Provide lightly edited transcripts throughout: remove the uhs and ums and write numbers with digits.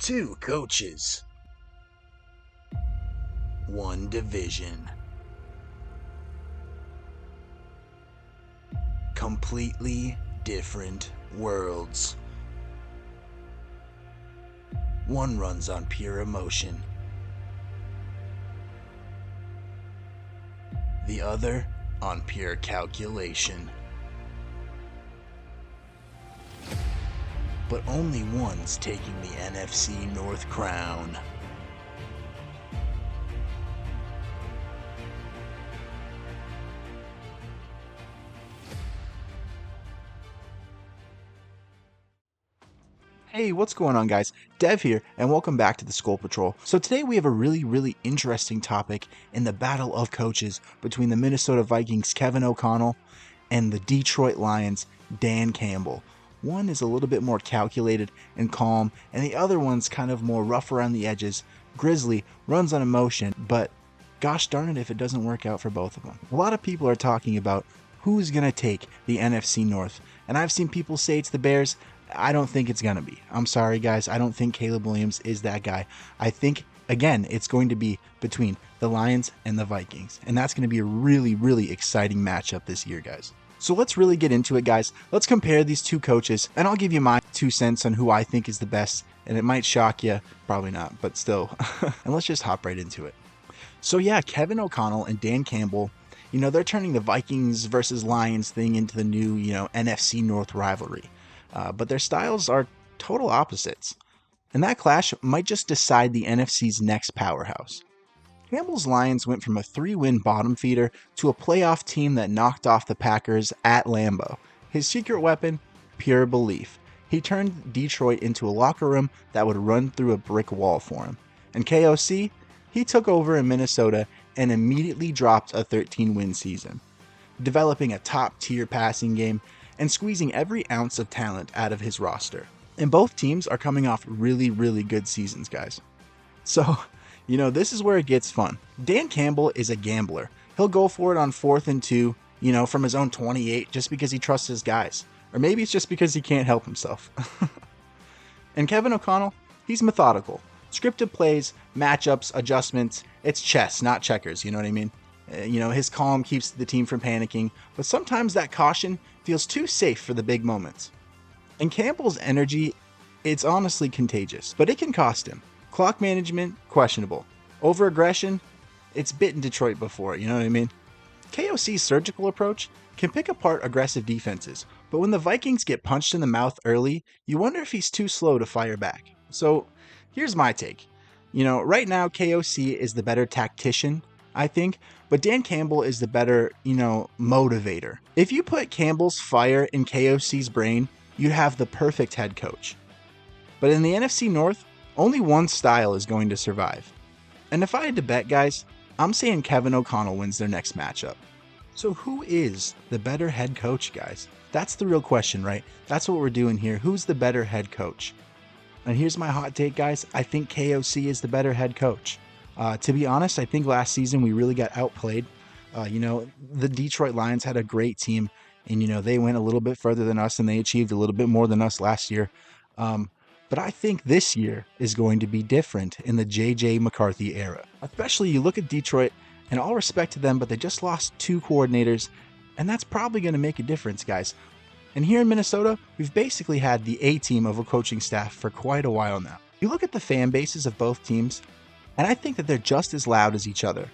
Two coaches, one division. Completely different worlds. One runs on pure emotion. The other on pure calculation. But only one's taking the NFC North crown. Hey, what's going on, guys? Dev here, and welcome back to the SKOL Patrol. So today we have a really interesting topic in the battle of coaches between the Minnesota Vikings' Kevin O'Connell and the Detroit Lions' Dan Campbell. One is a little bit more calculated and calm, and the other one's kind of more rough around the edges, grizzly, runs on emotion, but gosh darn it if it doesn't work out for both of them. A lot of people are talking about who's going to take the NFC North, and I've seen people say it's the Bears. I don't think it's going to be. I'm sorry, guys. I don't think Caleb Williams is that guy. I think, again, it's going to be between the Lions and the Vikings. And that's going to be a really exciting matchup this year, guys. So let's really get into it, guys. Let's compare these two coaches, and I'll give you my 2 cents on who I think is the best. And it might shock you. Probably not, but still. And let's just hop right into it. So yeah, Kevin O'Connell and Dan Campbell, they're turning the Vikings versus Lions thing into the new, NFC North rivalry. But their styles are total opposites, and that clash might just decide the NFC's next powerhouse. Campbell's Lions went from a 3-win bottom feeder to a playoff team that knocked off the Packers at Lambeau. His secret weapon? Pure belief. He turned Detroit into a locker room that would run through a brick wall for him. And KOC? He took over in Minnesota and immediately dropped a 13-win season, developing a top-tier passing game and squeezing every ounce of talent out of his roster. And both teams are coming off really good seasons, guys. So, this is where it gets fun. Dan Campbell is a gambler. He'll go for it on 4th and 2, from his own 28 just because he trusts his guys. Or maybe it's just because he can't help himself. And Kevin O'Connell, he's methodical. Scripted plays, matchups, adjustments. It's chess, not checkers, you know what I mean? His calm keeps the team from panicking, but sometimes that caution feels too safe for the big moments. And Campbell's energy, it's honestly contagious, but it can cost him. Clock management, questionable. Over-aggression, it's bitten Detroit before, you know what I mean? KOC's surgical approach can pick apart aggressive defenses, but when the Vikings get punched in the mouth early, you wonder if he's too slow to fire back. So here's my take. Right now KOC is the better tactician, I think, but Dan Campbell is the better, motivator. If you put Campbell's fire in KOC's brain, you'd have the perfect head coach. But in the NFC North, only one style is going to survive. And if I had to bet, guys, I'm saying Kevin O'Connell wins their next matchup. So who is the better head coach, guys? That's the real question, right? That's what we're doing here. Who's the better head coach? And here's my hot take, guys. I think KOC is the better head coach. To be honest, I think last season we really got outplayed. The Detroit Lions had a great team, and, they went a little bit further than us, and they achieved a little bit more than us last year. But I think this year is going to be different in the J.J. McCarthy era. Especially you look at Detroit, and all respect to them, but they just lost 2 coordinators, and that's probably going to make a difference, guys. And here in Minnesota, we've basically had the A-team of a coaching staff for quite a while now. You look at the fan bases of both teams, and I think that they're just as loud as each other.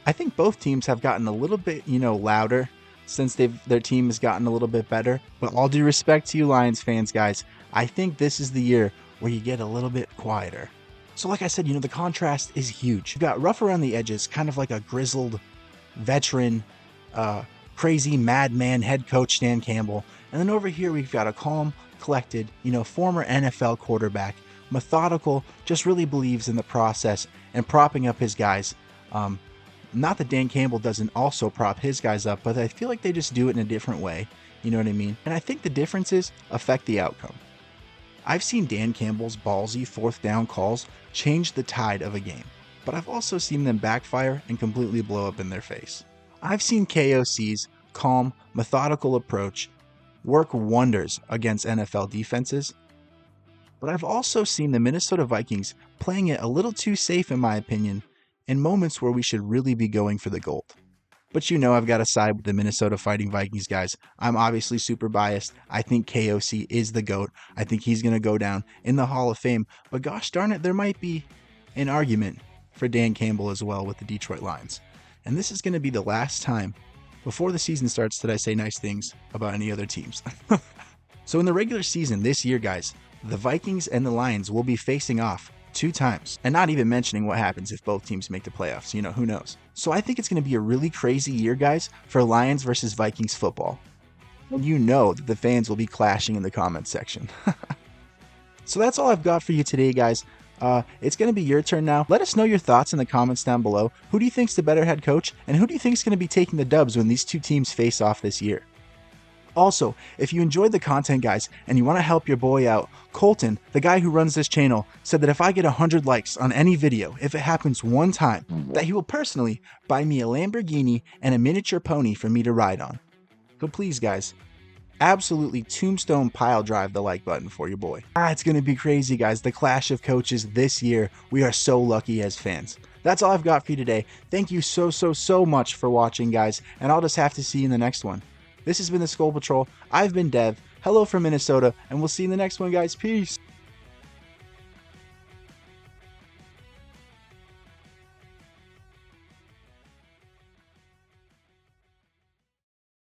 I think both teams have gotten a little bit, louder since their team has gotten a little bit better. But all due respect to you Lions fans, guys, I think this is the year where you get a little bit quieter. So like I said, the contrast is huge. You've got rough around the edges, kind of like a grizzled veteran, crazy madman head coach Dan Campbell. And then over here, we've got a calm, collected, former NFL quarterback, methodical, just really believes in the process and propping up his guys. Not that Dan Campbell doesn't also prop his guys up, but I feel like they just do it in a different way. You know what I mean? And I think the differences affect the outcome. I've seen Dan Campbell's ballsy 4th down calls change the tide of a game, but I've also seen them backfire and completely blow up in their face. I've seen KOC's calm, methodical approach work wonders against NFL defenses, but I've also seen the Minnesota Vikings playing it a little too safe in my opinion, in moments where we should really be going for the gold. But you know I've got to side with the Minnesota Fighting Vikings, guys. I'm obviously super biased. I think KOC is the GOAT. I think he's going to go down in the Hall of Fame. But gosh darn it, there might be an argument for Dan Campbell as well with the Detroit Lions. And this is going to be the last time before the season starts that I say nice things about any other teams. So in the regular season this year, guys, the Vikings and the Lions will be facing off 2 times, and not even mentioning what happens if both teams make the playoffs. You know, who knows? So I think it's going to be a really crazy year, guys, for Lions versus Vikings football. And you know that the fans will be clashing in the comments section. So that's all I've got for you today, guys. It's going to be your turn now. Let us know your thoughts in the comments down below. Who do you think's the better head coach, and who do you think's going to be taking the dubs when these 2 teams face off this year? Also, if you enjoyed the content, guys, and you want to help your boy out, Colton, the guy who runs this channel, said that if I get 100 likes on any video, if it happens one time, that he will personally buy me a Lamborghini and a miniature pony for me to ride on. So please, guys, absolutely tombstone pile drive the like button for your boy. It's going to be crazy, guys. The clash of coaches this year. We are so lucky as fans. That's all I've got for you today. Thank you so much for watching, guys, and I'll just have to see you in the next one. This has been the SKOL Patrol. I've been Dev. Hello from Minnesota, and we'll see you in the next one, guys. Peace.